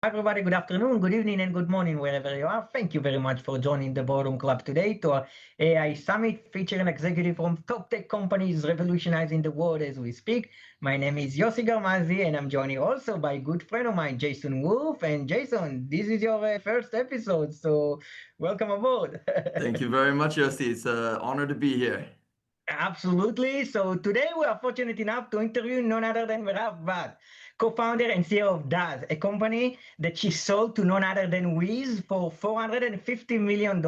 Hi everybody, good afternoon, good evening, and good morning, wherever you are. Thank you very much for joining the Boardroom Club today to our AI Summit featuring executive from top tech companies revolutionizing the world as we speak. My name is Yossi Garmazi, and I'm joining also by a good friend of mine, Jason Wolf. And Jason, this is your first episode, so welcome aboard. Thank you very much, Yossi. It's an honor to be here. Absolutely. So today we are fortunate enough to interview none other than Merav Bahat, co-founder and CEO of Dazz, a company that she sold to none other than Wiz for $450 million.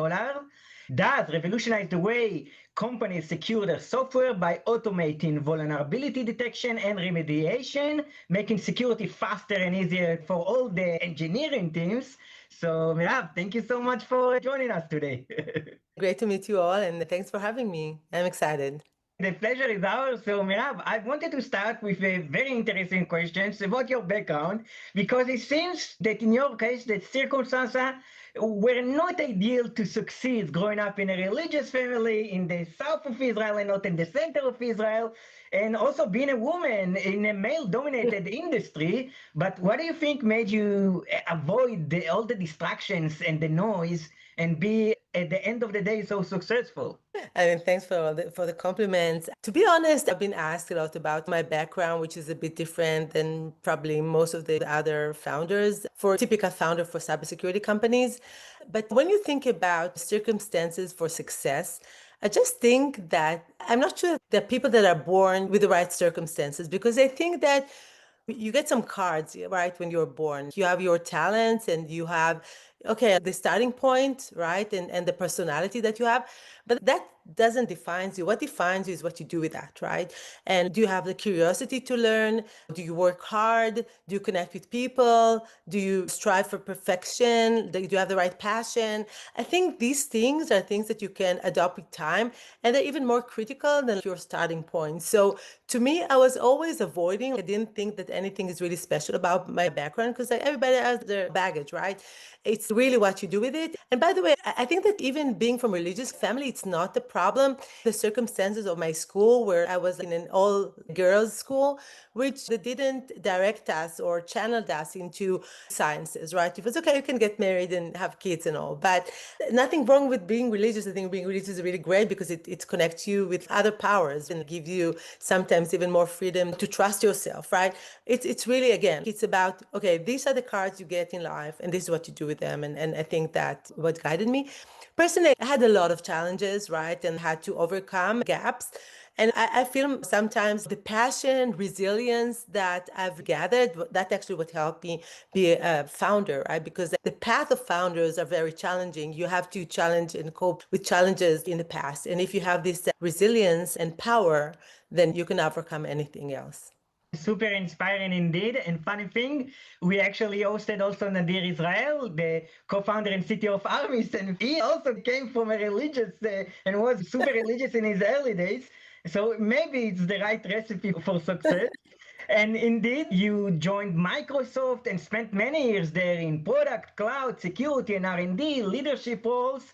Dazz revolutionized the way companies secure their software by automating vulnerability detection and remediation, making security faster and easier for all the engineering teams. So Merav, thank you so much for joining us today. Great to meet you all, and thanks for having me. I'm excited. The pleasure is ours. So, Mirav, I wanted to start with a very interesting question about your background, because it seems that in your case, the circumstances were not ideal to succeed growing up in a religious family in the south of Israel and not in the center of Israel, and also being a woman in a male-dominated industry. But what do you think made you avoid all the distractions and the noise and be, at the end of the day, so successful? I mean, thanks for the compliments. To be honest, I've been asked a lot about my background, which is a bit different than probably most of the other founders, for a typical founder for cybersecurity companies. But when you think about circumstances for success, I just think that I'm not sure that people that are born with the right circumstances, because I think that you get some cards, right, when you're born. You have your talents and you have, okay, the starting point, right, and the personality that you have. But that doesn't define you. What defines you is what you do with that, right? And do you have the curiosity to learn? Do you work hard? Do you connect with people? Do you strive for perfection? Do you have the right passion? I think these things are things that you can adopt with time, and they're even more critical than your starting point. So to me, I was always avoiding. I didn't think that anything is really special about my background, because everybody has their baggage, right? It's really what you do with it. And by the way, I think that even being from a religious family, it's not the problem. The circumstances of my school, where I was in an all-girls school, which they didn't direct us or channel us into sciences, right? It was okay, you can get married and have kids and all, but nothing wrong with being religious. I think being religious is really great because it connects you with other powers and gives you sometimes even more freedom to trust yourself, right? It's really, again, it's about, okay, these are the cards you get in life and this is what you do with them. And I think that what guided me. Personally, I had a lot of challenges, right? And had to overcome gaps. And I feel sometimes the passion, resilience that I've gathered, that's actually what helped me be a founder, right? Because the path of founders are very challenging. You have to challenge and cope with challenges in the past. And if you have this resilience and power, then you can overcome anything else. Super inspiring indeed. And funny thing, we actually hosted also Nadir Israel, the co-founder and CTO of Armis, and he also came from a religious and was super religious in his early days. So maybe it's the right recipe for success. And indeed, you joined Microsoft and spent many years there in product, cloud, security, and R&D, leadership roles,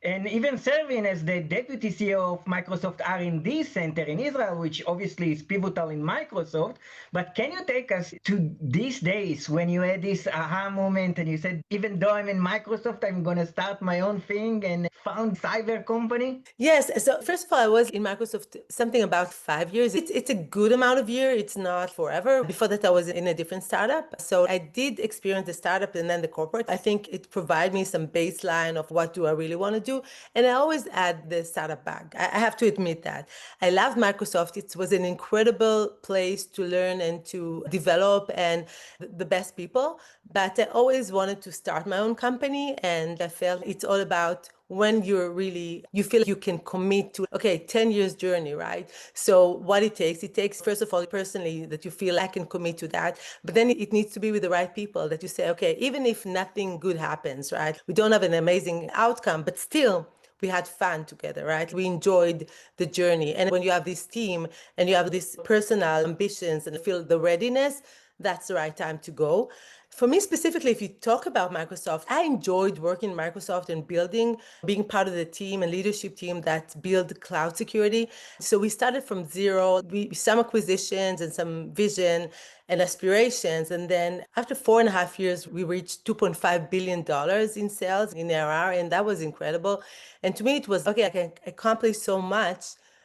and even serving as the deputy CEO of Microsoft R&D Center in Israel, which obviously is pivotal in Microsoft. But can you take us to these days when you had this aha moment and you said, even though I'm in Microsoft, I'm going to start my own thing and found cyber company? Yes. So first of all, I was in Microsoft something about 5 years. It's a good amount of years. It's not forever. Before that, I was in a different startup. So I did experience the startup and then the corporate. I think it provided me some baseline of what do I really want to do. And I always add the startup bag. I have to admit that. I loved Microsoft. It was an incredible place to learn and to develop and the best people. But I always wanted to start my own company. And I felt it's all about when you feel you can commit to, okay, 10 years journey, right? So what it takes, first of all, personally, that you feel I can commit to that, but then it needs to be with the right people that you say, okay, even if nothing good happens, right? We don't have an amazing outcome, but still, we had fun together, right? We enjoyed the journey. And when you have this team and you have these personal ambitions and feel the readiness, that's the right time to go. For me specifically, if you talk about Microsoft, I enjoyed working in Microsoft and being part of the team and leadership team that build cloud security. So we started from zero, some acquisitions and some vision and aspirations. And then after 4.5 years, we reached $2.5 billion in sales in ARR, and that was incredible. And to me, it was, okay, I can accomplish so much.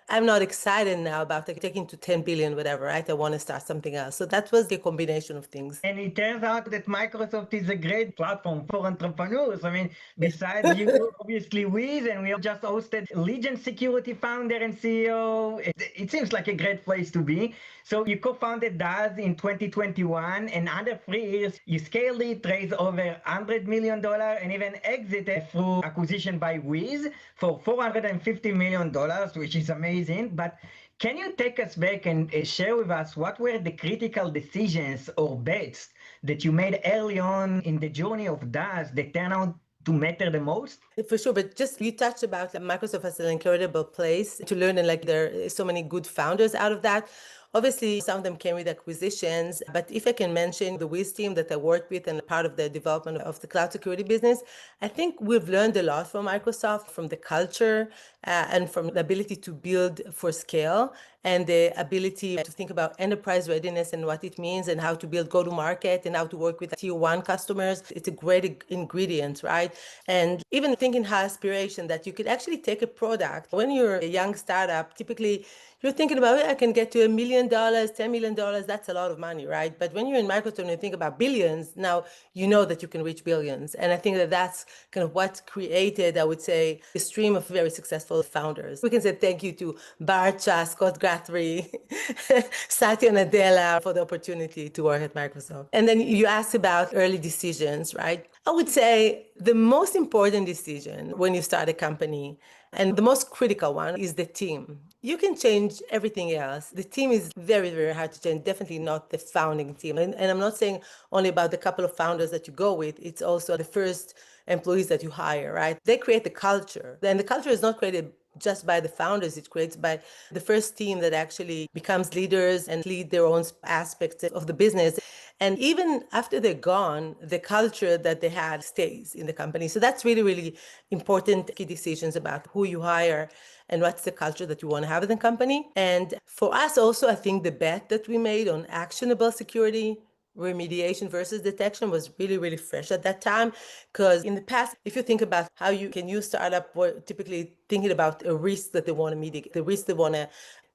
I'm not excited now about taking to 10 billion, whatever, right? I want to start something else. So that was the combination of things. And it turns out that Microsoft is a great platform for entrepreneurs. I mean, besides you, obviously Wiz, and we just hosted Legion Security founder and CEO. It seems like a great place to be. So you co-founded Dazz in 2021, and under 3 years, you scaled it, raised over $100 million, and even exited through acquisition by Wiz for $450 million, which is amazing. But can you take us back and share with us what were the critical decisions or bets that you made early on in the journey of Dazz that turned out to matter the most? For sure, but just you touched about Microsoft as an incredible place to learn, and like there are so many good founders out of that. Obviously, some of them came with acquisitions, but if I can mention the Wiz team that I worked with and part of the development of the cloud security business, I think we've learned a lot from Microsoft, from the culture and from the ability to build for scale and the ability to think about enterprise readiness and what it means and how to build go-to-market and how to work with tier one customers. It's a great ingredient, right? And even thinking high aspiration that you could actually take a product. When you're a young startup, typically you're thinking about, I can get to $1 million, $10 million, that's a lot of money, right? But when you're in Microsoft and you think about billions, now you know that you can reach billions. And I think that that's kind of what created, I would say, a stream of very successful founders. We can say thank you to Barcha, Scott Guthrie, Satya Nadella for the opportunity to work at Microsoft. And then you asked about early decisions, right? I would say the most important decision when you start a company and the most critical one is the team. You can change everything else. The team is very, very hard to change, definitely not the founding team. And I'm not saying only about the couple of founders that you go with, it's also the first employees that you hire, right? They create the culture. And the culture is not created just by the founders, it's created by the first team that actually becomes leaders and lead their own aspects of the business. And even after they're gone, the culture that they had stays in the company. So that's really, really important key decisions about who you hire and what's the culture that you want to have in the company. And for us also, I think the bet that we made on actionable security, remediation versus detection was really, really fresh at that time. Because in the past, if you think about how you can use startup, we're typically thinking about a risk that they want to mitigate, the risk they want to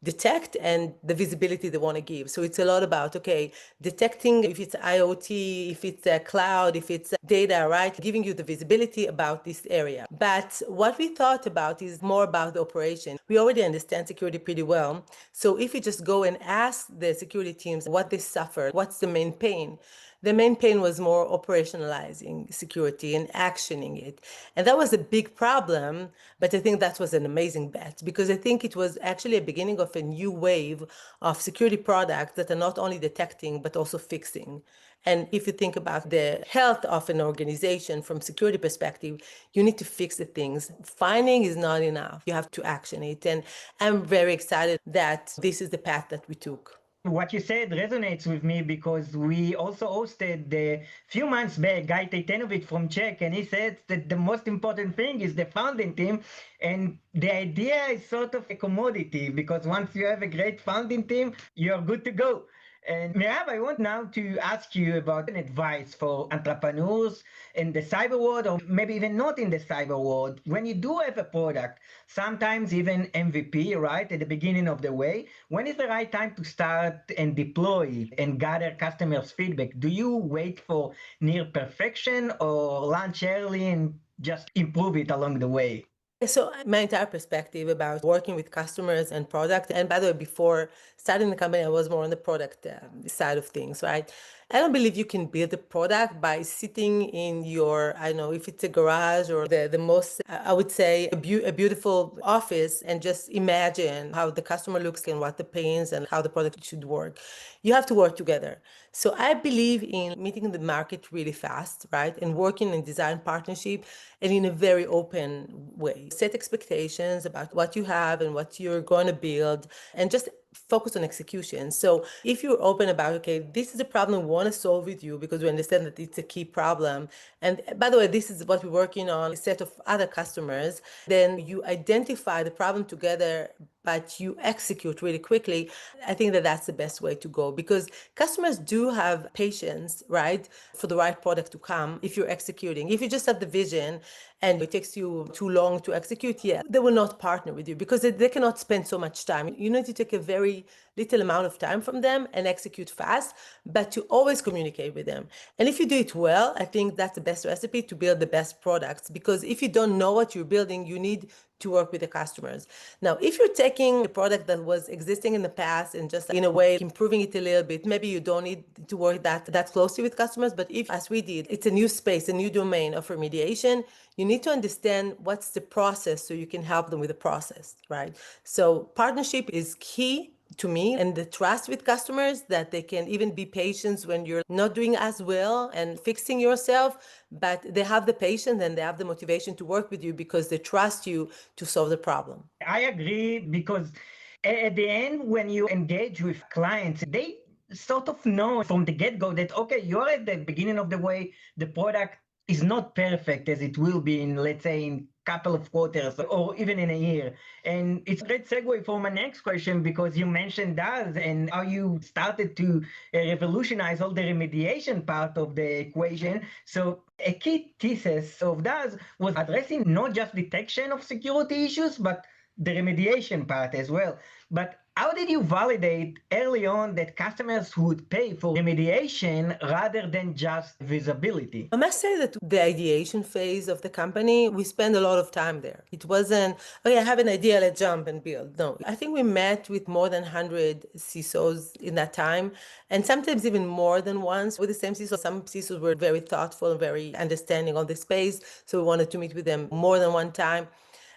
detect and the visibility they want to give. So it's a lot about, okay, detecting if it's IoT, if it's a cloud, if it's data, right? Giving you the visibility about this area. But what we thought about is more about the operation. We already understand security pretty well. So if you just go and ask the security teams what they suffer, what's the main pain? The main pain was more operationalizing security and actioning it. And that was a big problem, but I think that was an amazing bet because I think it was actually a beginning of a new wave of security products that are not only detecting, but also fixing. And if you think about the health of an organization from security perspective, you need to fix the things. Finding is not enough. You have to action it. And I'm very excited that this is the path that we took. What you said resonates with me because we also hosted a few months back Guy Tejtanovic from Czech, and he said that the most important thing is the founding team, and the idea is sort of a commodity because once you have a great founding team, you're good to go. And Merav, I want now to ask you about an advice for entrepreneurs in the cyber world, or maybe even not in the cyber world. When you do have a product, sometimes even MVP, right, at the beginning of the way, when is the right time to start and deploy it and gather customers' feedback? Do you wait for near perfection or launch early and just improve it along the way? So my entire perspective about working with customers and product, and by the way, before starting the company, I was more on the product side of things, right? I don't believe you can build a product by sitting in your, I don't know, if it's a garage or the most, I would say, a beautiful office and just imagine how the customer looks and what the pains and how the product should work. You have to work together. So I believe in meeting the market really fast, right? And working in design partnership and in a very open way. Set expectations about what you have and what you're going to build and just focus on execution. So if you're open about, okay, this is a problem we want to solve with you because we understand that it's a key problem. And by the way, this is what we're working on, a set of other customers. Then you identify the problem together, but you execute really quickly. I think that that's the best way to go because customers do have patience, right, for the right product to come if you're executing. If you just have the vision and it takes you too long to execute, yeah, they will not partner with you because they cannot spend so much time. You need to take a very little amount of time from them and execute fast, but to always communicate with them. And if you do it well, I think that's the best recipe to build the best products, because if you don't know what you're building, you need to work with the customers. Now, if you're taking a product that was existing in the past and just in a way improving it a little bit, maybe you don't need to work that closely with customers. But if, as we did, it's a new space, a new domain of remediation, you need to understand what's the process so you can help them with the process, right? So partnership is key to me, and the trust with customers that they can even be patient when you're not doing as well and fixing yourself, but they have the patience and they have the motivation to work with you because they trust you to solve the problem. I agree, because at the end, when you engage with clients, they sort of know from the get-go that, okay, you're at the beginning of the way, the product is not perfect as it will be in, let's say, in couple of quarters or even in a year. And it's a great segue for my next question, because you mentioned Dazz and how you started to revolutionize all the remediation part of the equation. So a key thesis of Dazz was addressing not just detection of security issues, but the remediation part as well. But how did you validate early on that customers would pay for remediation rather than just visibility? I must say that the ideation phase of the company, we spent a lot of time there. It wasn't, oh yeah, I have an idea, let's jump and build. No, I think we met with more than 100 CISOs in that time, and sometimes even more than once with the same CISO. Some CISOs were very thoughtful and very understanding of the space, so we wanted to meet with them more than one time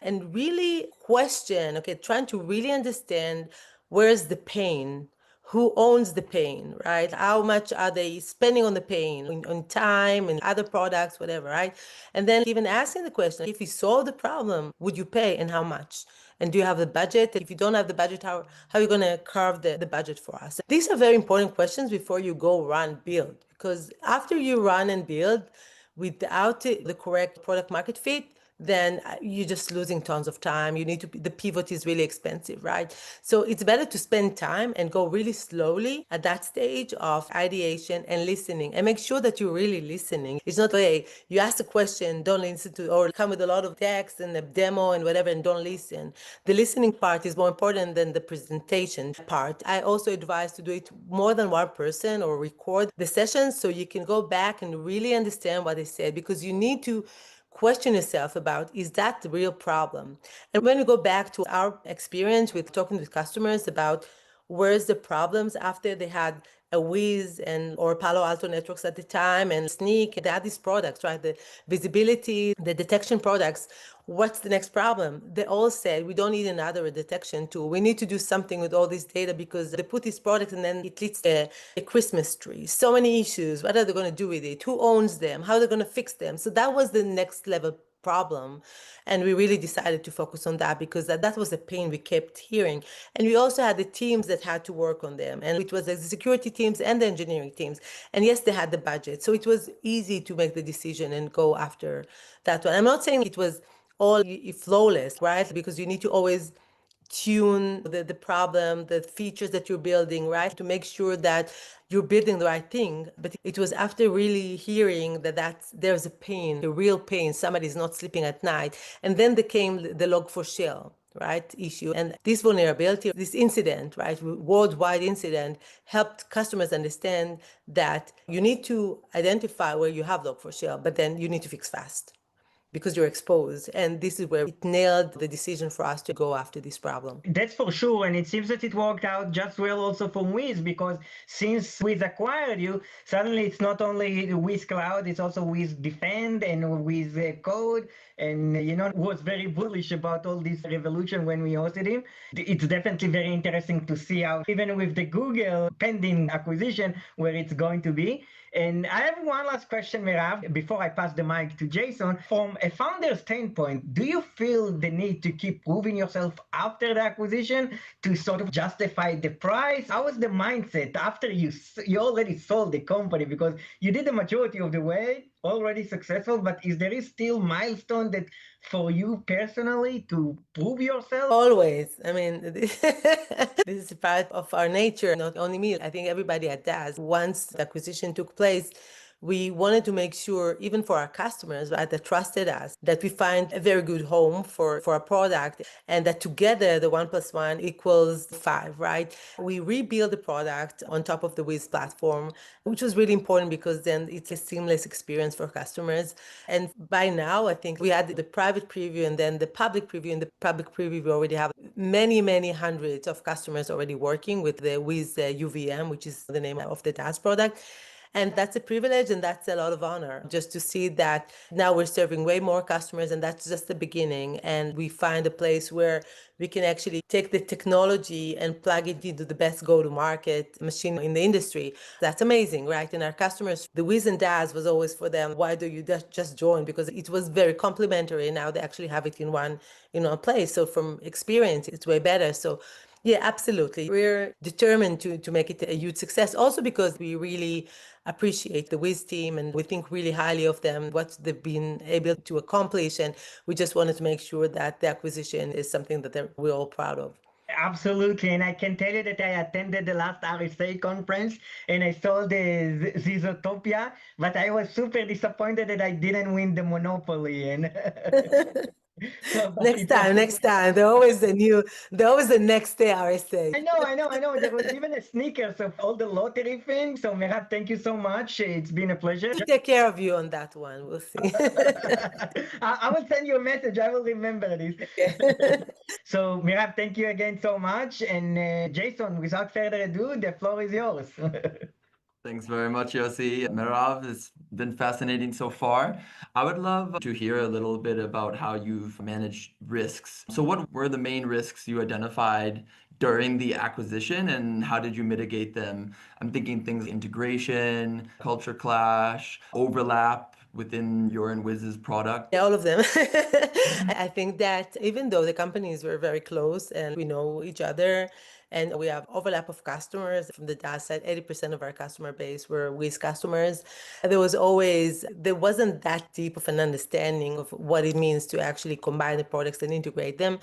and really question, okay, trying to really understand where's the pain, who owns the pain, right? How much are they spending on the pain, on time and other products, whatever, right? And then even asking the question, if you solve the problem, would you pay and how much? And do you have the budget? If you don't have the budget, how are you going to carve the budget for us? These are very important questions before you go run, build, because after you run and build without the correct product market fit, then you're just losing tons of time. You need to, the pivot is really expensive, right? So it's better to spend time and go really slowly at that stage of ideation and listening, and make sure that you're really listening. It's not, hey, you ask a question, don't listen to, or come with a lot of text and a demo and whatever, and don't listen. The listening part is more important than the presentation part. I also advise to do it more than one person or record the sessions so you can go back and really understand what they said, because you need to question yourself about, is that the real problem? And when we go back to our experience with talking with customers about where's the problems after they had a Wiz and or Palo Alto Networks at the time and Sneak, they had these products, right? The visibility, the detection products. What's the next problem? They all said, we don't need another detection tool. We need to do something with all this data, because they put these products and then it leads to a Christmas tree. So many issues. What are they going to do with it? Who owns them? How are they going to fix them? So that was the next level problem. And we really decided to focus on that, because that was a pain we kept hearing. And we also had the teams that had to work on them. And it was the security teams and the engineering teams. And yes, they had the budget. So it was easy to make the decision and go after that one. I'm not saying it was all flawless, right? Because you need to always tune the problem, the features that you're building, right? To make sure that you're building the right thing. But it was after really hearing that there's a pain, a real pain, somebody's not sleeping at night. And then there came the log4shell, right, issue. And this vulnerability, this incident, right, worldwide incident, helped customers understand that you need to identify where you have log4shell, but then you need to fix fast, because you're exposed. And this is where it nailed the decision for us to go after this problem. That's for sure. And it seems that it worked out just well also for Wiz, because since Wiz acquired you, suddenly it's not only the Wiz Cloud, it's also Wiz Defend and Wiz Code. And Yinon was very bullish about all this revolution when we hosted him. It's definitely very interesting to see how, even with the Google pending acquisition, where it's going to be. And I have one last question, Merav, before I pass the mic to Jason. From a founder standpoint, do you feel the need to keep proving yourself after the acquisition to sort of justify the price? How was the mindset after you already sold the company? Because you did the majority of the way, already successful, but is there still milestone that for you personally to prove yourself? Always. I mean, this is part of our nature, not only me. I think everybody at Dazz, once the acquisition took place, we wanted to make sure, even for our customers, right, that trusted us, that we find a very good home for our product, and that together the 1+1 = 5, right? We rebuild the product on top of the Wiz platform, which was really important because then it's a seamless experience for customers. And by now, I think we had the private preview and then the public preview. In the public preview, we already have many, many hundreds of customers already working with the Wiz UVM, which is the name of the Dazz product. And that's a privilege and that's a lot of honor just to see that now we're serving way more customers, and that's just the beginning. And we find a place where we can actually take the technology and plug it into the best go-to-market machine in the industry. That's amazing, right? And our customers, the Wiz and Dazz was always for them, why do you just join? Because it was very complementary. Now they actually have it in one place. So from experience, it's way better. So yeah, absolutely. We're determined to make it a huge success, also because we really appreciate the Wiz team and we think really highly of them, what they've been able to accomplish. And we just wanted to make sure that the acquisition is something that we're all proud of. Absolutely, and I can tell you that I attended the last RSA conference and I saw the Zizotopia, but I was super disappointed that I didn't win the Monopoly. And next time. They're always the next day RSA. I know. There was even a sneakers of all the lottery things. So Merav, thank you so much. It's been a pleasure. To take care of you on that one. We'll see. I will send you a message. I will remember this. Okay. So Merav, thank you again so much. And Jason, without further ado, the floor is yours. Thanks very much, Yossi. Merav, it's been fascinating so far. I would love to hear a little bit about how you've managed risks. So what were the main risks you identified during the acquisition and how did you mitigate them? I'm thinking things like integration, culture clash, overlap within your and Wiz's product. Yeah, all of them. I think that even though the companies were very close and we know each other, and we have overlap of customers from the Dazz side, 80% of our customer base were Wiz customers. There wasn't that deep of an understanding of what it means to actually combine the products and integrate them.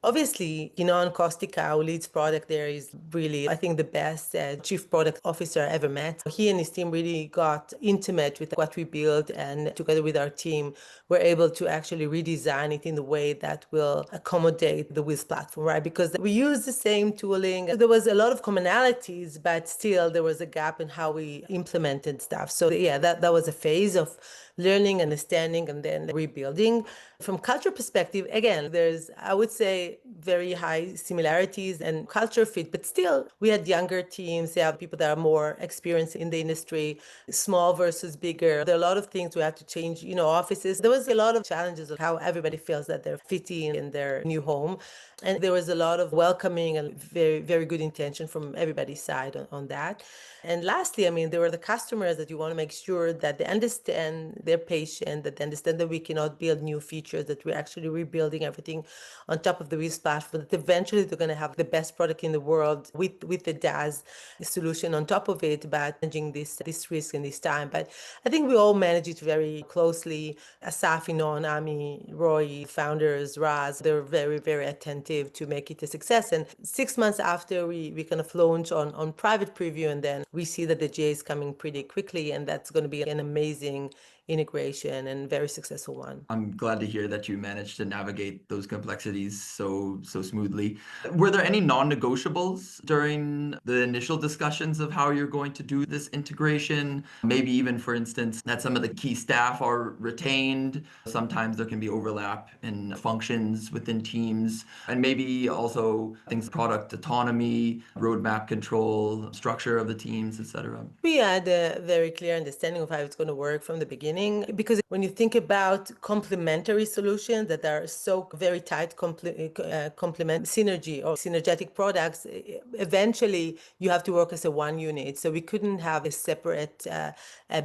Obviously, Yinon Costica, who leads product there, is really, I think, the best chief product officer I ever met. He and his team really got intimate with what we built, and together with our team, we're able to actually redesign it in the way that will accommodate the Wiz platform, right? Because we use the same tooling. There was a lot of commonalities, but still there was a gap in how we implemented stuff. So yeah, that was a phase of learning, understanding, and then rebuilding. From culture perspective, again, there's, I would say, very high similarities and culture fit, but still we had younger teams. They have people that are more experienced in the industry, small versus bigger. There are a lot of things we had to change, offices. There was a lot of challenges of how everybody feels that they're fitting in their new home. And there was a lot of welcoming and very, very good intention from everybody's side on that. And lastly, there were the customers that you want to make sure that they understand, they're patient, that they understand that we cannot build new features, that we're actually rebuilding everything on top of the Wiz platform, that eventually they're going to have the best product in the world with the Dazz solution on top of it, but managing this risk in this time. But I think we all manage it very closely. Asaf, Yinon, Ami, Roy, founders, Raz, they're very, very attentive to make it a success. And 6 months after we kind of launch on private preview, and then we see that the GA is coming pretty quickly, and that's going to be an amazing integration and very successful one. I'm glad to hear that you managed to navigate those complexities so smoothly. Were there any non-negotiables during the initial discussions of how you're going to do this integration? Maybe even, for instance, that some of the key staff are retained. Sometimes there can be overlap in functions within teams, and maybe also things like product autonomy, roadmap control, structure of the teams, etc. We had a very clear understanding of how it's going to work from the beginning. beginning, because when you think about complementary solutions that are so very tight complement synergy or synergetic products, eventually you have to work as a one unit. So we couldn't have a separate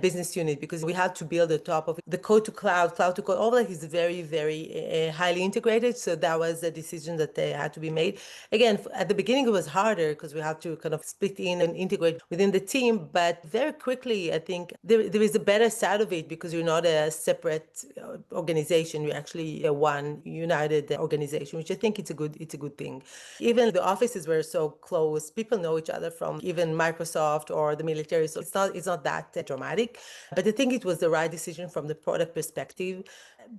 business unit because we had to build on top of the code to cloud to code. All that is very, very highly integrated. So that was a decision that had to be made. Again, at the beginning, it was harder because we had to kind of split in and integrate within the team. But very quickly, I think there is a better side of it because you're not a separate organization. You're actually a one united organization, which I think it's a good thing. Even the offices were so close. People know each other from even Microsoft or the military. So it's not that dramatic. But I think it was the right decision from the product perspective.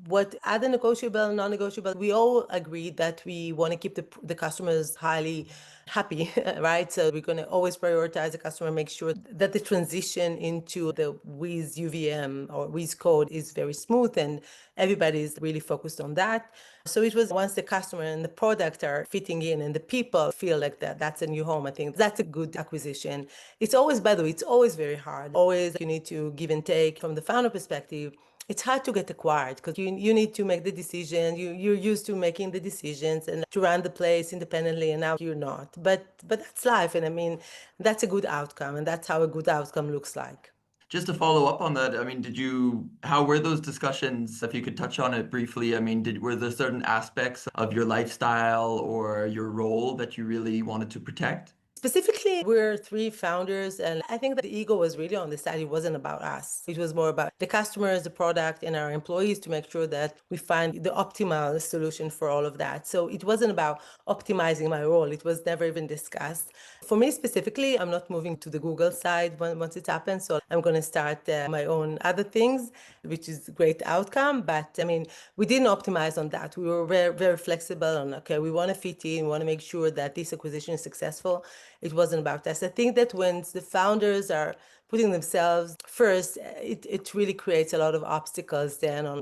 What other negotiable, non-negotiable, we all agreed that we want to keep the customers highly happy, right? So we're going to always prioritize the customer, make sure that the transition into the Wiz UVM or Wiz code is very smooth and everybody's really focused on that. So it was once the customer and the product are fitting in and the people feel like that's a new home, I think that's a good acquisition. It's always, by the way, it's always very hard. Always you need to give and take from the founder perspective. It's hard to get acquired because you need to make the decision. You're used to making the decisions and to run the place independently, and now you're not. But that's life, and I mean, that's a good outcome, and that's how a good outcome looks like. Just to follow up on that, I mean, how were those discussions? If you could touch on it briefly, I mean, were there certain aspects of your lifestyle or your role that you really wanted to protect? Specifically, we're three founders, and I think that the ego was really on the side. It wasn't about us. It was more about the customers, the product, and our employees to make sure that we find the optimal solution for all of that. So it wasn't about optimizing my role. It was never even discussed. For me specifically, I'm not moving to the Google side once it happens. So I'm going to start my own other things, which is a great outcome. But I mean, we didn't optimize on that. We were very, very flexible on, okay, we want to fit in, we want to make sure that this acquisition is successful. It wasn't about us. I think that when the founders are putting themselves first, it really creates a lot of obstacles then on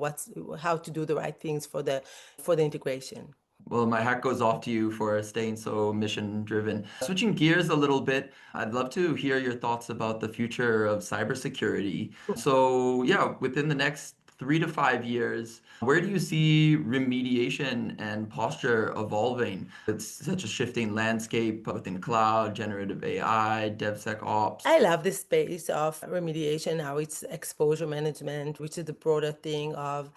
how to do the right things for the integration. Well, my hat goes off to you for staying so mission driven. Switching gears a little bit, I'd love to hear your thoughts about the future of cybersecurity. So, yeah, within the next 3 to 5 years, where do you see remediation and posture evolving? It's such a shifting landscape within cloud, generative AI, DevSecOps. I love the space of remediation, how it's exposure management, which is the broader thing of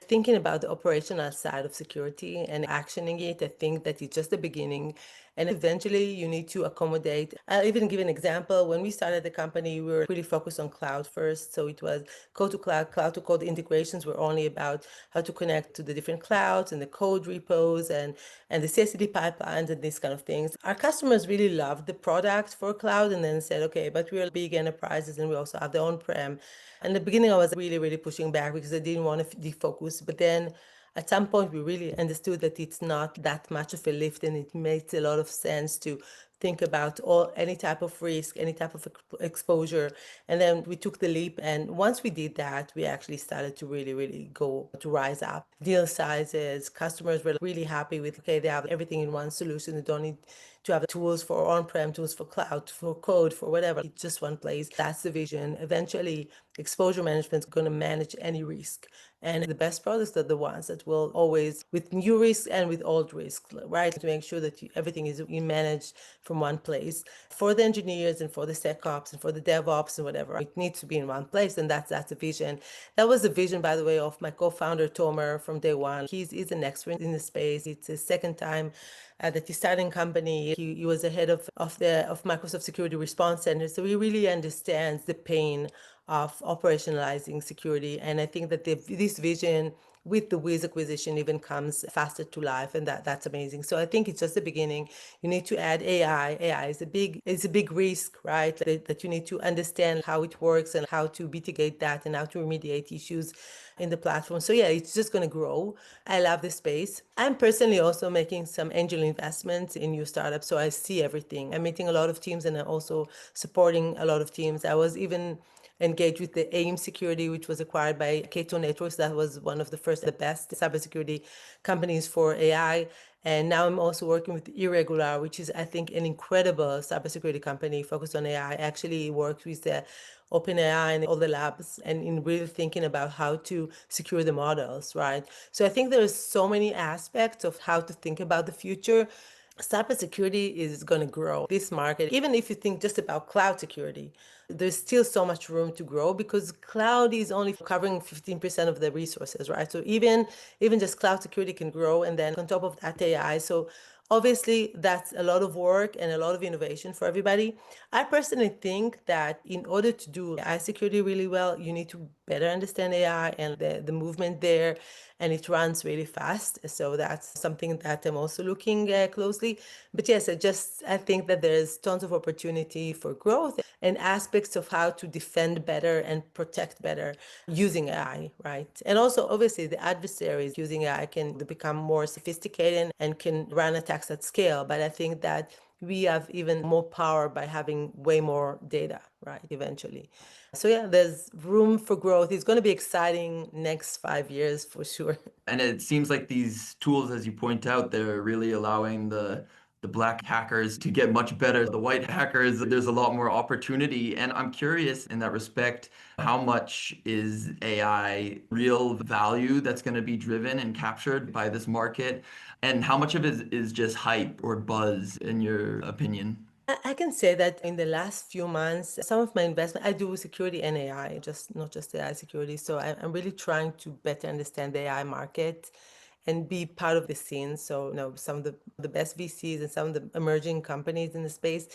thinking about the operational side of security and actioning it. I think that it's just the beginning. And eventually you need to accommodate. I'll even give an example. When we started the company, we were really focused on cloud first. So it was code to cloud to code integrations were only about how to connect to the different clouds and the code repos and the CI/CD pipelines and these kind of things. Our customers really loved the product for cloud and then said, okay, but we're big enterprises and we also have their on-prem. In the beginning, I was really, really pushing back because I didn't want to defocus. But then at some point, we really understood that it's not that much of a lift and it makes a lot of sense to think about any type of risk, any type of exposure. And then we took the leap. And once we did that, we actually started to really, really go to rise up. Deal sizes, customers were really happy with, okay, they have everything in one solution. They don't need to have tools for on-prem, tools for cloud, for code, for whatever. It's just one place. That's the vision. Eventually, exposure management is going to manage any risk. And the best products are the ones that will always, with new risks and with old risks, right? To make sure that everything is managed from one place. For the engineers and for the SecOps and for the DevOps and whatever, it needs to be in one place. And that's the vision. That was the vision, by the way, of my co-founder, Tomer, from day one. He's an expert in the space. It's his second time that he's starting a company. He was the head of Microsoft Security Response Center. So he really understands the pain of operationalizing security. And I think that this vision with the Wiz acquisition even comes faster to life, and that's amazing. So I think it's just the beginning. You need to add AI. AI is a big risk, right? That you need to understand how it works and how to mitigate that and how to remediate issues in the platform. So yeah, it's just going to grow. I love the space. I'm personally also making some angel investments in new startups, so I see everything. I'm meeting a lot of teams and I'm also supporting a lot of teams. I was even engaged with the AIM Security, which was acquired by Cato Networks. That was one of the first, the best cybersecurity companies for AI. And now I'm also working with Irregular, which is, I think, an incredible cybersecurity company focused on AI. Actually works with the OpenAI and all the labs and in really thinking about how to secure the models, right? So I think there's so many aspects of how to think about the future. Cybersecurity is going to grow this market. Even if you think just about cloud security, there's still so much room to grow because cloud is only covering 15% of the resources, right? So even just cloud security can grow, and then on top of that, AI. So obviously, that's a lot of work and a lot of innovation for everybody. I personally think that in order to do AI security really well, you need to better understand AI and the movement there, and it runs really fast. So that's something that I'm also looking closely. But yes, I think that there's tons of opportunity for growth and aspects of how to defend better and protect better using AI, right? And also, obviously, the adversaries using AI can become more sophisticated and can run attacks at scale. But I think that we have even more power by having way more data, right, eventually. So yeah, there's room for growth. It's going to be exciting next 5 years for sure. And it seems like these tools, as you point out, they're really allowing the black hackers to get much better. The white hackers, there's a lot more opportunity. And I'm curious in that respect, how much is AI real value that's going to be driven and captured by this market? And how much of it is just hype or buzz, in your opinion? I can say that in the last few months, some of my investment, I do security and AI, just not just AI security. So I'm really trying to better understand the AI market and be part of the scene. So, some of the best VCs and some of the emerging companies in the space.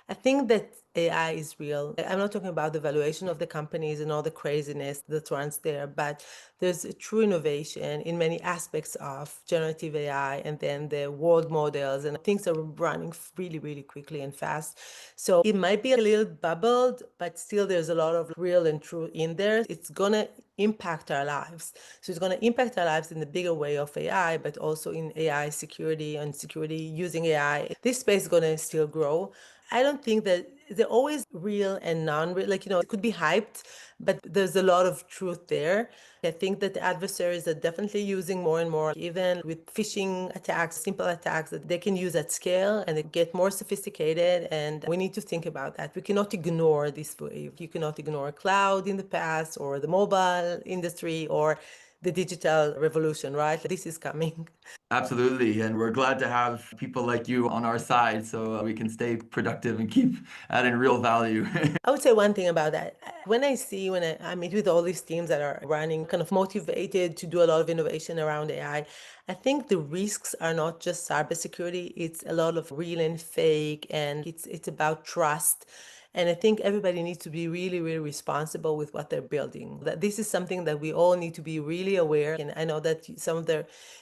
I think that AI is real. I'm not talking about the valuation of the companies and all the craziness that runs there, but there's a true innovation in many aspects of generative AI, and then the world models, and things are running really, really quickly and fast. So it might be a little bubbled, but still there's a lot of real and true in there. It's going to impact our lives. So it's going to impact our lives in the bigger way of AI, but also in AI security and security using AI. This space is going to still grow. I don't think that they're always real and non-real. Like, it could be hyped, but there's a lot of truth there. I think that the adversaries are definitely using more and more, even with phishing attacks, simple attacks that they can use at scale, and they get more sophisticated. And we need to think about that. We cannot ignore this wave. You cannot ignore cloud in the past, or the mobile industry, or the digital revolution, right? This is coming. Absolutely. And we're glad to have people like you on our side so we can stay productive and keep adding real value. I would say one thing about that. When I meet with all these teams that are running, kind of motivated to do a lot of innovation around I think the risks are not just cybersecurity. It's a lot of real and fake, and it's about trust. And I think everybody needs to be really, really responsible with what they're building. That this is something that we all need to be really aware. And I know that some of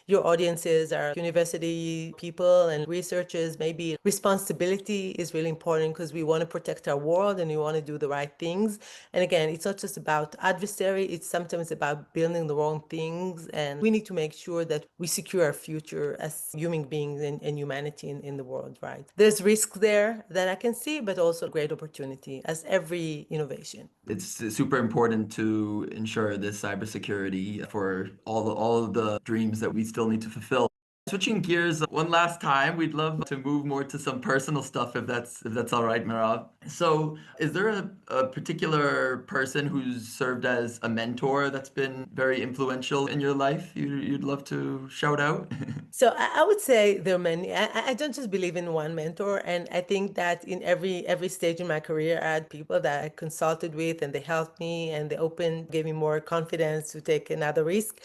your audiences are university people and researchers. Maybe responsibility is really important because we want to protect our world and we want to do the right things. And again, it's not just about adversary. It's sometimes about building the wrong things. And we need to make sure that we secure our future as human beings and humanity in the world, right? There's risk there that I can see, but also great opportunity as every innovation. It's super important to ensure this cybersecurity for all of the dreams that we still need to fulfill. Switching gears one last time, we'd love to move more to some personal stuff if that's all right, Merav. So, is there a particular person who's served as a mentor that's been very influential in your life you'd love to shout out? So I would say there are many. I don't just believe in one mentor, and I think that in every stage in my career, I had people that I consulted with, and they helped me, and gave me more confidence to take another risk.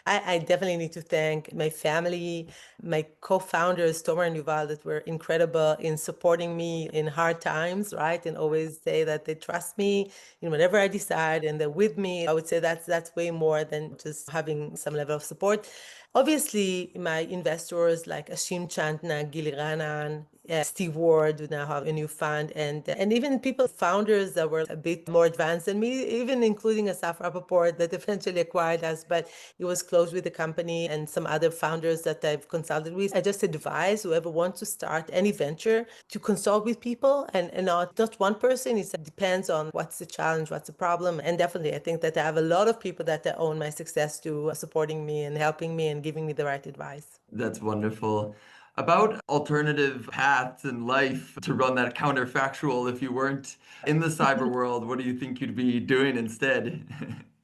I definitely need to thank my family, my co-founders, Tomer and Yuval, that were incredible in supporting me in hard times, right? And always say that they trust me in whatever I decide, and they're with me. I would say that's way more than just having some level of support. Obviously, my investors like Ashim Chandna, Gili Ranan, Steve Ward, who now have a new fund, and even founders that were a bit more advanced than me, even including Asaf Rappaport that eventually acquired us, but he was close with the company, and some other founders that I've consulted with. I just advise whoever wants to start any venture to consult with people, and not one person. It depends on what's the challenge, what's the problem. And definitely, I think that I have a lot of people that own my success to supporting me and helping me and giving me the right advice. That's wonderful. About alternative paths in life to run that counterfactual, if you weren't in the cyber world, what do you think you'd be doing instead?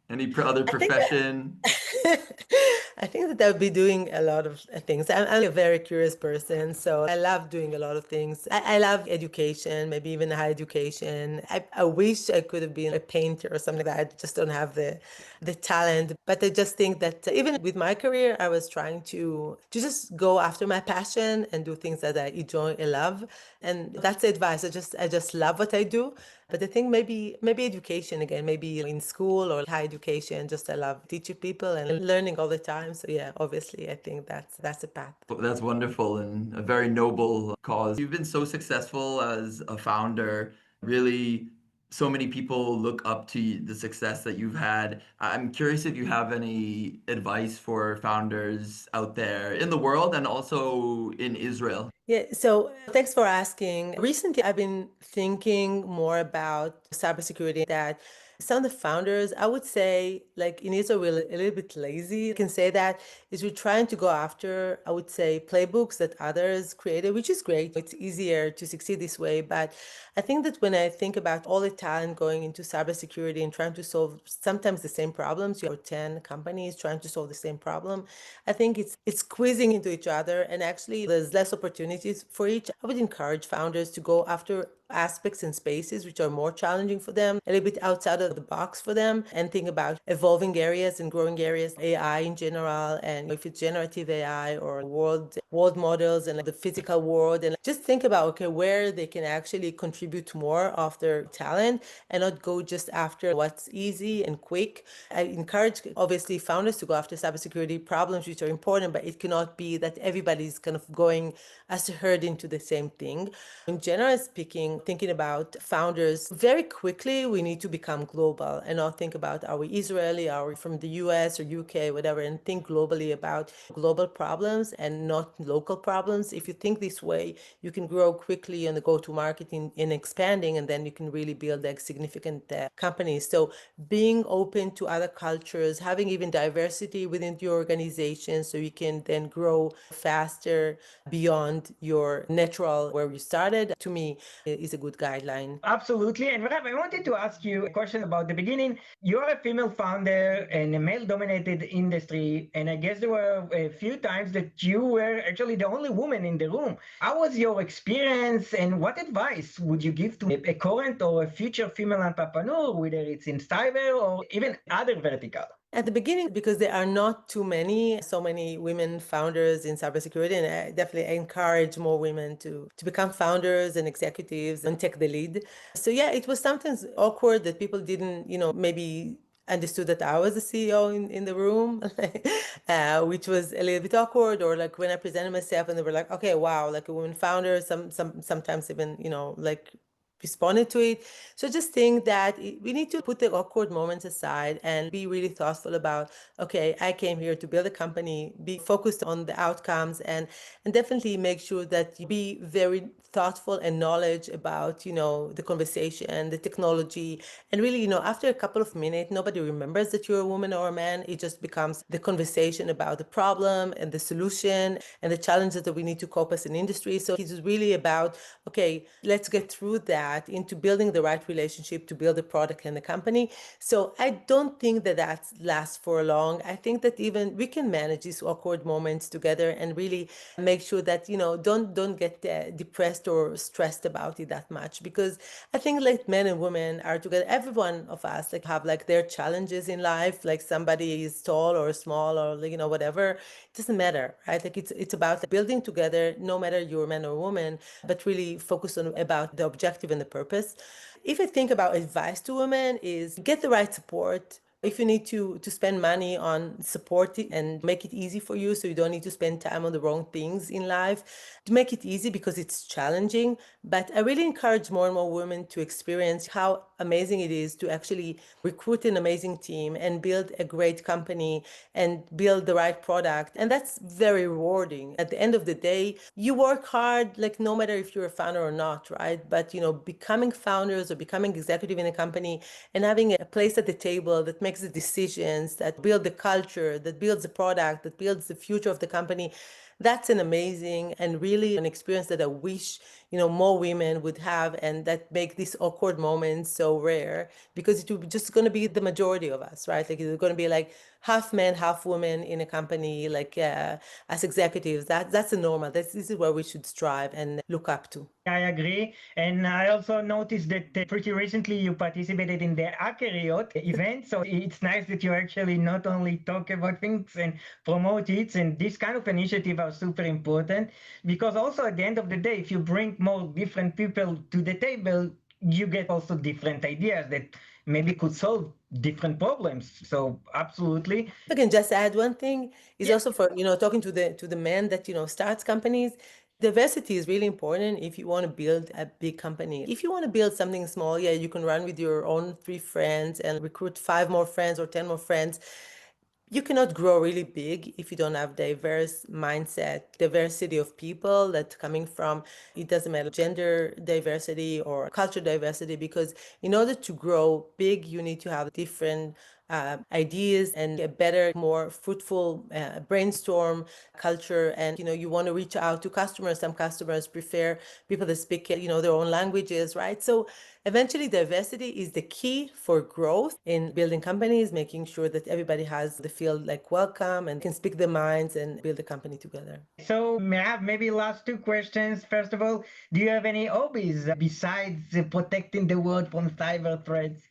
Any other I think profession? I think that I'll be doing a lot of things. I'm a very curious person, so I love doing a lot of things. I love education, maybe even higher education. I wish I could have been a painter or something like that. I just don't have the talent. But I just think that even with my career, I was trying to just go after my passion and do things that I enjoy and love. And that's the advice. I just love what I do. But I think maybe education again, maybe in school or higher education. Just I love teaching people and learning all the time. So yeah, obviously, I think that's a path. That's wonderful and a very noble cause. You've been so successful as a founder. Really, so many people look up to the success that you've had. I'm curious if you have any advice for founders out there in the world and also in Israel. Yeah, so thanks for asking. Recently, I've been thinking more about cybersecurity that some of the founders, I would say, like in Israel, we're a little bit lazy. I can say that is we're trying to go after, I would say, playbooks that others created, which is great. It's easier to succeed this way. But I think that when I think about all the talent going into cybersecurity and trying to solve sometimes the same problems, you have 10 companies trying to solve the same problem. I think it's squeezing into each other, and actually there's less opportunities for each. I would encourage founders to go after aspects and spaces which are more challenging for them, a little bit outside of the box for them, and think about evolving areas and growing areas, AI in general, and if it's generative AI or world models and the physical world, and just think about, okay, where they can actually contribute more of their talent and not go just after what's easy and quick. I encourage, obviously, founders to go after cybersecurity problems which are important, but it cannot be that everybody's kind of going as a herd into the same thing. In general speaking, thinking about founders, very quickly we need to become global and not think about, are we Israeli, are we from the US or UK, whatever, and think globally about global problems and not local problems. If you think this way, you can grow quickly on the go-to-market in expanding, and then you can really build a significant companies. So being open to other cultures, having even diversity within your organization so you can then grow faster beyond your natural where you started, to me, is a good guideline. Absolutely. And Merav, I wanted to ask you a question about the beginning. You're a female founder in a male-dominated industry, and I guess there were a few times that you were actually the only woman in the room. How was your experience, and what advice would you give to a current or a future female entrepreneur, whether it's in cyber or even other vertical? At the beginning, because there are not so many women founders in cybersecurity, and I definitely encourage more women to become founders and executives and take the lead. So yeah, it was sometimes awkward that people didn't, maybe understood that I was the CEO in the room, which was a little bit awkward. Or like when I presented myself and they were like, okay, wow, like a woman founder, sometimes even, like responded to it. So just think that we need to put the awkward moments aside and be really thoughtful about, okay, I came here to build a company, be focused on the outcomes, and definitely make sure that you be very thoughtful and knowledge about, the conversation, the technology. And really, after a couple of minutes, nobody remembers that you're a woman or a man. It just becomes the conversation about the problem and the solution and the challenges that we need to cope as an industry. So it's really about, okay, let's get through that into building the right relationship to build a product and a company. So I don't think that lasts for long. I think that even we can manage these awkward moments together and really make sure that, don't get depressed or stressed about it that much, because I think like men and women are together. Every one of us have their challenges in life. Like somebody is tall or small or whatever. It doesn't matter, right? Like it's about building together, no matter you're a man or woman, but really focus on about the objective and the purpose. If I think about advice to women is get the right support, If you need to spend money on support it and make it easy for you so you don't need to spend time on the wrong things in life, to make it easy because it's challenging. But I really encourage more and more women to experience how amazing it is to actually recruit an amazing team and build a great company and build the right product. And that's very rewarding. At the end of the day, you work hard, like no matter if you're a founder or not, right? But becoming founders or becoming executive in a company and having a place at the table that makes the decisions, that build the culture, that builds the product, that builds the future of the company, that's an amazing and really an experience that I wish more women would have, and that make these awkward moments so rare, because it will just going to be the majority of us, right? Like it's going to be like half men, half women in a company, like as executives. That's a normal. This is where we should strive and look up to. I agree. And I also noticed that pretty recently you participated in the Acariot event. So it's nice that you actually not only talk about things and promote it. And this kind of initiative are super important, because also at the end of the day, if you bring more different people to the table, you get also different ideas that maybe could solve different problems. So absolutely. If I can just add one thing, is also for talking to the men that starts companies. Diversity is really important if you want to build a big company. If you want to build something small, yeah, you can run with your own 3 friends and recruit 5 more friends or 10 more friends. You cannot grow really big if you don't have diverse mindset, diversity of people that coming from, it doesn't matter, gender diversity or culture diversity, because in order to grow big, you need to have different ideas and a better, more fruitful brainstorm culture. And, you want to reach out to customers. Some customers prefer people that speak, their own languages, right? So eventually diversity is the key for growth in building companies, making sure that everybody has the feel like welcome and can speak their minds and build a company together. So Merav, maybe last 2 questions. First of all, do you have any hobbies besides protecting the world from cyber threats?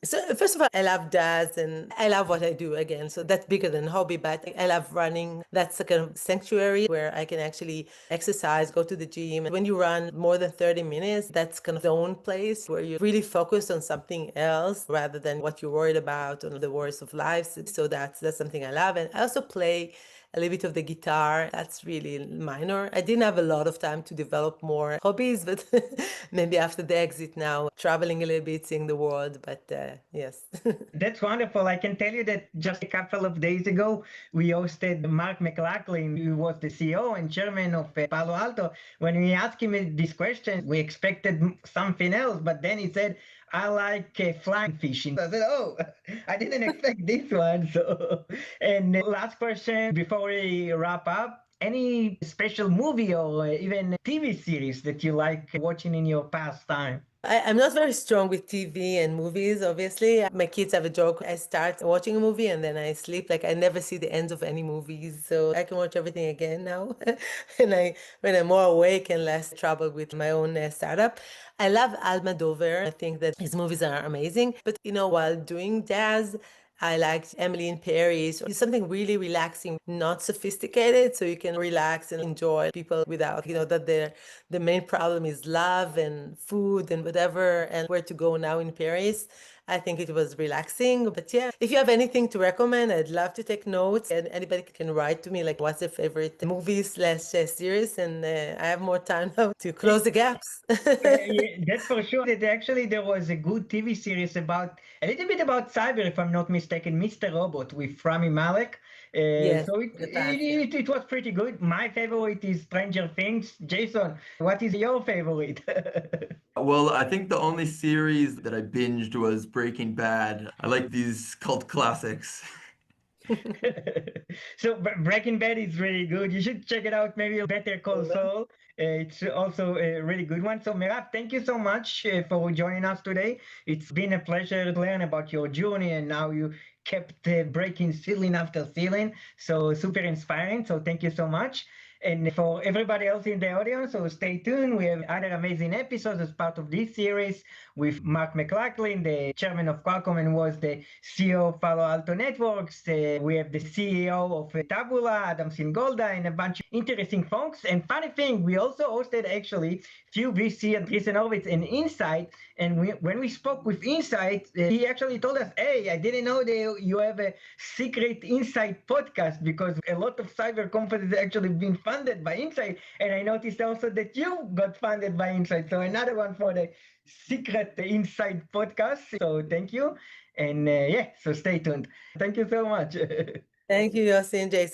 So first of all, I love Dazz and I love what I do again. So that's bigger than hobby, but I love running. That's a kind of sanctuary where I can actually exercise, go to the gym. When you run more than 30 minutes, that's kind of the own place where you're really focused on something else rather than what you're worried about or the worries of life. So that's something I love. And I also play a little bit of the guitar. That's really minor. I didn't have a lot of time to develop more hobbies, but maybe after the exit now, traveling a little bit, seeing the world, but yes. That's wonderful. I can tell you that just a couple of days ago, we hosted Mark McLaughlin, who was the CEO and chairman of Palo Alto. When we asked him this question, we expected something else, but then he said, I like flying fishing. I said, oh, I didn't expect this one. So, and last question before we wrap up, any special movie or even TV series that you like watching in your pastime? I'm not very strong with TV and movies, obviously. My kids have a joke. I start watching a movie and then I sleep. Like I never see the ends of any movies. So I can watch everything again now. And when I'm more awake and less trouble with my own startup. I love Almodovar. I think that his movies are amazing. But while doing Dazz, I liked Emily in Paris. It's something really relaxing, not sophisticated, so you can relax and enjoy people without, that the main problem is love and food and whatever, and where to go now in Paris. I think it was relaxing. But yeah, if you have anything to recommend, I'd love to take notes. And anybody can write to me, like, what's their favorite movie/series? And I have more time now to close the gaps. Yeah, that's for sure. That actually there was a good TV series about a little bit about cyber, if I'm not mistaken, Mr. Robot with Rami Malek. Yes, So in the past, yeah. it was pretty good. My favorite is Stranger Things. Jason, what is your favorite? Well, I think the only series that I binged was Breaking Bad. I like these cult classics. So Breaking Bad is really good. You should check it out. Maybe Better Call Saul. It's also a really good one. So Merav, thank you so much for joining us today. It's been a pleasure to learn about your journey, and now you kept breaking ceiling after ceiling. So super inspiring. So thank you so much. And for everybody else in the audience, so stay tuned. We have other amazing episodes as part of this series with Mark McLaughlin, the chairman of Qualcomm and was the CEO of Palo Alto Networks. We have the CEO of Tabula, Adam Singolda, and a bunch of interesting folks. And funny thing, we also hosted actually few VC and Andreessen Horowitz and Insight. And when we spoke with Insight, he actually told us, hey, I didn't know that you have a secret Insight podcast, because a lot of cyber companies actually been funded by Insight. And I noticed also that you got funded by Insight. So another one for the secret Insight podcast. So thank you. And so stay tuned. Thank you so much. Thank you, Yossi and Jason.